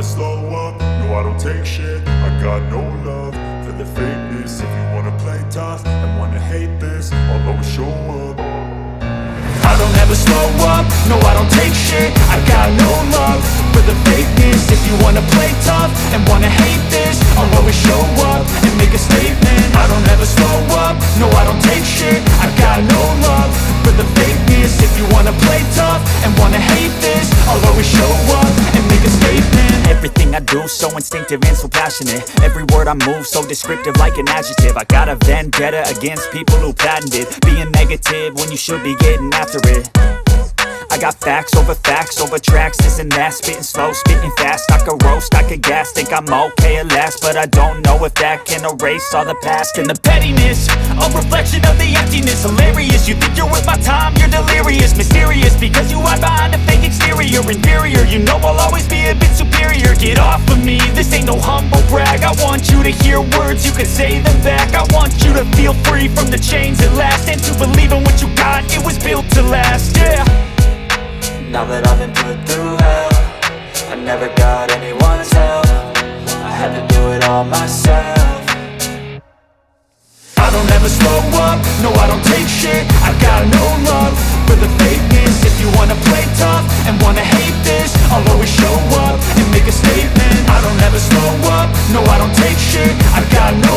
slow up, no I don't take shit. I got no love for the fakeness. If you wanna play tough and wanna hate this, I'll always show up. I don't ever slow up, no I don't take shit. I got no love for the fakeness. If you wanna play tough and wanna hate this, I'll always show up and make a statement. I don't ever slow up, no I don't take shit. I got no love for the fakeness. If you wanna play tough and wanna hate this, I'll always show up and make a statement. Everything I do so instinctive and so passionate. Every word I move so descriptive like an adjective. I got a vendetta against people who patented being negative when you should be getting after it. I got facts over tracks, this and that. Spitting slow, spitting fast, I could roast, I could gas. Think I'm okay at last, but I don't know if that can erase all the past. And the pettiness, a reflection of the emptiness. Hilarious, you think you're worth my time, you're delirious. Mysterious, because you hide behind a fake exterior. Inferior, you know I'll always be a bit superior. Get off of me, this ain't no humble brag. I want you to hear words, you can say them back. I want you to feel free from the chains at last, and to believe in what you got, it was built to last, yeah. Now that I've been put through hell, I never got anyone's help. I had to do it all myself. I don't ever slow up, no I don't take shit. I got no love